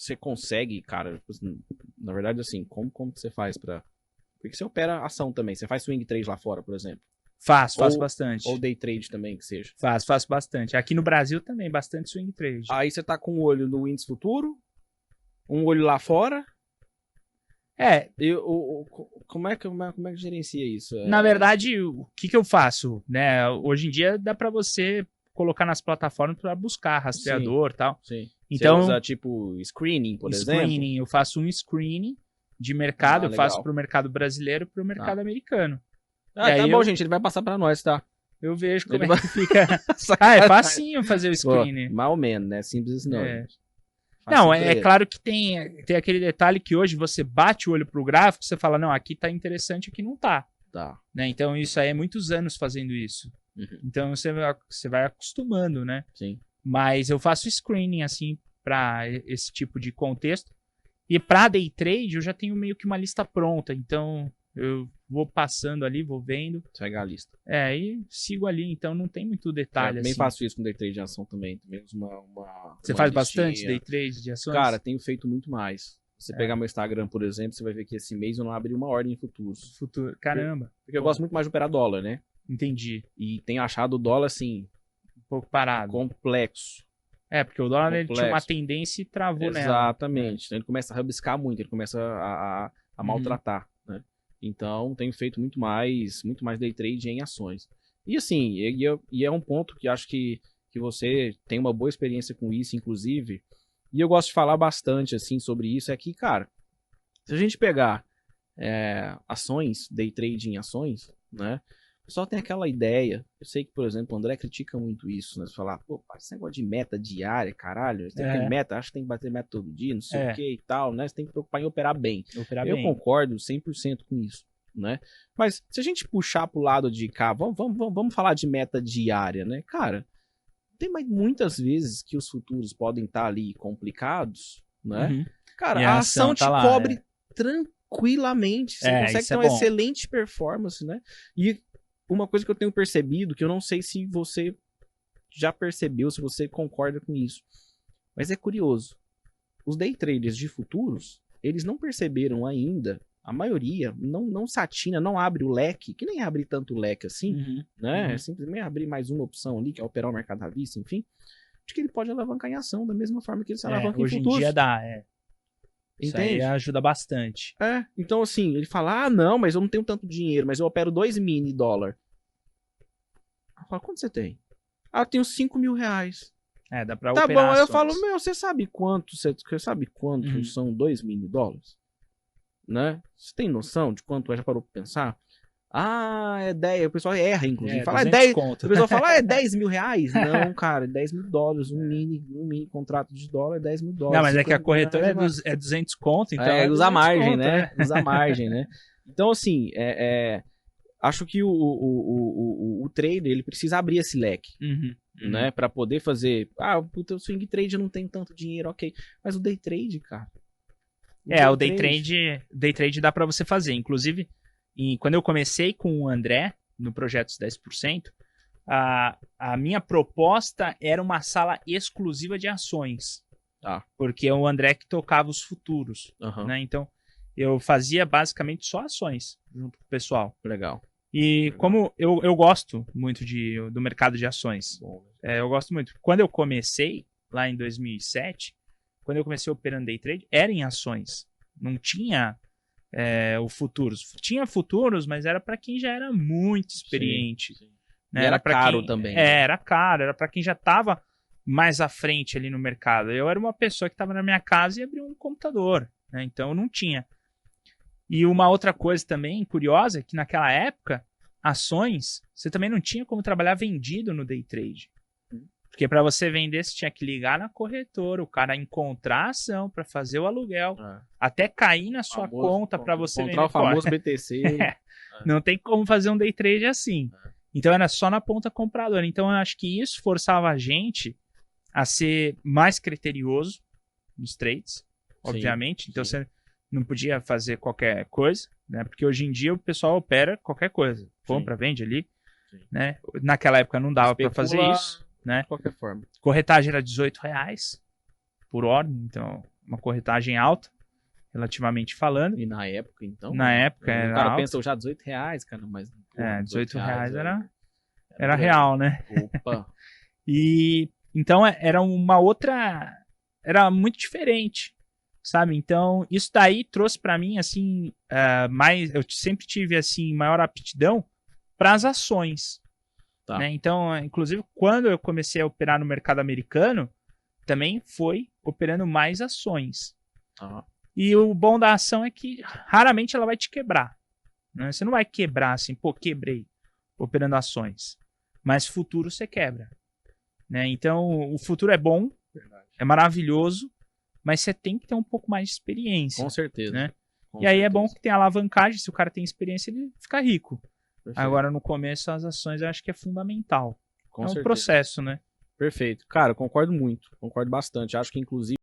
você consegue, cara, na verdade, assim, como que você faz pra... Porque você opera ação também, você faz swing trade lá fora, por exemplo. Faço bastante. Ou day trade também, que seja. Faço bastante. Aqui no Brasil também, bastante swing trade. Aí você tá com um olho no índice futuro, um olho lá fora. Como é que gerencia isso? Na verdade, o que eu faço, né? Hoje em dia dá para você colocar nas plataformas para buscar rastreador e tal. Sim. Então, você usa tipo screening, por exemplo? Eu faço um screening de mercado, eu faço legal. para o mercado brasileiro e para o mercado americano. Tá bom, gente, ele vai passar para nós, tá? Eu vejo como é que fica. É facinho fazer o screening. Mal ou menos, né? Simples não. Não, é claro que tem aquele detalhe que hoje você bate o olho pro gráfico, você fala, não, aqui tá interessante, aqui não tá. Né? Então isso aí é muitos anos fazendo isso. Uhum. Então você vai acostumando, né? Sim. Mas eu faço screening, assim, para esse tipo de contexto. E para day trade eu já tenho meio que uma lista pronta, então eu vou passando ali, vou vendo. Segue a lista. E sigo ali, então não tem muito detalhe. Eu também faço isso com day trade de ação também. Você faz bastante day trade de ações? Cara, tenho feito muito mais. Você pegar meu Instagram, por exemplo, você vai ver que esse mês eu não abri uma ordem em futuros. Caramba. Porque eu gosto muito mais de operar dólar, né? Entendi. E tenho achado o dólar, assim... um pouco parado. Complexo. Porque o dólar ele tinha uma tendência e travou nela. Exatamente. Então ele começa a rabiscar muito, ele começa a maltratar, né? Então tenho feito muito mais day trade em ações. E assim, e é um ponto que acho que você tem uma boa experiência com isso, inclusive. E eu gosto de falar bastante assim sobre isso, é que, cara, se a gente pegar ações, day trade em ações, né? O pessoal tem aquela ideia, eu sei que, por exemplo, o André critica muito isso, né? Você falar, pô, esse negócio de meta diária, caralho, você tem que ter meta, acho que tem que bater meta todo dia, não sei o que e tal, né? Você tem que preocupar em operar bem. Eu concordo 100% com isso, né? Mas se a gente puxar pro lado de cá, vamos falar de meta diária, né? Cara, tem muitas vezes que os futuros podem estar ali complicados, né? Uhum. Cara, a ação te cobre tranquilamente, você consegue ter uma excelente performance, né? E uma coisa que eu tenho percebido, que eu não sei se você já percebeu, se você concorda com isso, mas é curioso. Os day traders de futuros, eles não perceberam ainda, a maioria não satina, não abre o leque, que nem abre tanto leque assim, né? É simplesmente abrir mais uma opção ali, que é operar o mercado à vista, enfim, de que ele pode alavancar em ação da mesma forma que ele se alavanca em futuros. Hoje em dia dá, Isso Entende? aí ajuda bastante. Então assim, ele fala, não, mas eu não tenho tanto dinheiro, mas eu opero 2 mini dólar. Eu falo, quanto você tem? Eu tenho 5 mil reais. Dá pra tá operar bom, ações. eu falo, você sabe quanto são 2 mini dólares? Né? Você tem noção de quanto já parou pra pensar? É 10, o pessoal erra, inclusive. Fala, 10 conto. O pessoal fala, é 10 mil reais? Não, cara, é 10 mil dólares. Um mini contrato de dólar é 10 mil dólares. Não, mas é que a corretora é 200 conto, então usa margem, né? Usa margem, né? Então, assim, acho que o trader, ele precisa abrir esse leque, né? Pra poder fazer, o swing trade eu não tenho tanto dinheiro, ok. Mas o day trade, cara. O day trade dá pra você fazer. Inclusive, quando eu comecei com o André, no projeto 10%, a minha proposta era uma sala exclusiva de ações. Porque é o André que tocava os futuros. Né? Então, eu fazia basicamente só ações junto com o pessoal. Legal. E como eu gosto muito do mercado de ações. Eu gosto muito. Quando eu comecei, lá em 2007, quando eu comecei operando day trade, era em ações. Não tinha o futuros. Tinha futuros, mas era para quem já era muito experiente. Sim. Né? Era caro também. Era caro. Era para quem já estava mais à frente ali no mercado. Eu era uma pessoa que estava na minha casa e abria um computador. Né? Então eu não tinha. E uma outra coisa também curiosa é que naquela época, ações, você também não tinha como trabalhar vendido no day trade. Porque para você vender, você tinha que ligar na corretora, o cara encontrar a ação para fazer o aluguel, até cair na sua conta para você encontrar vender. O famoso BTC. Não tem como fazer um day trade assim. Então era só na ponta compradora. Então eu acho que isso forçava a gente a ser mais criterioso nos trades, obviamente. Então você não podia fazer qualquer coisa, né? Porque hoje em dia o pessoal opera qualquer coisa. Compra, vende ali. Né? Naquela época não dava para fazer isso. Né? De qualquer forma. Corretagem era R$18 por ordem, então uma corretagem alta, relativamente falando. E na época, então? Na época era O cara alta. pensa já R$18, cara, mas... pô, R$18 era grande. real, né? Opa, E então era uma outra, era muito diferente, sabe? Então isso daí trouxe para mim assim, mais, eu sempre tive assim maior aptidão para as ações, Tá. né? Então, inclusive quando eu comecei a operar no mercado americano, também foi operando mais ações. Tá. E o bom da ação é que raramente ela vai te quebrar, né? Você não vai quebrar assim, pô, quebrei operando ações, mas futuro você quebra. Né? Então, o futuro é bom, é maravilhoso, mas você tem que ter um pouco mais de experiência. Com certeza. Né? Com E aí é certeza. bom que tem alavancagem, se o cara tem experiência, ele fica rico. Perfeito. Agora, no começo, as ações eu acho que é fundamental. Com é um certeza. processo, né? Perfeito. Cara, eu concordo muito. Concordo bastante. Acho que, inclusive,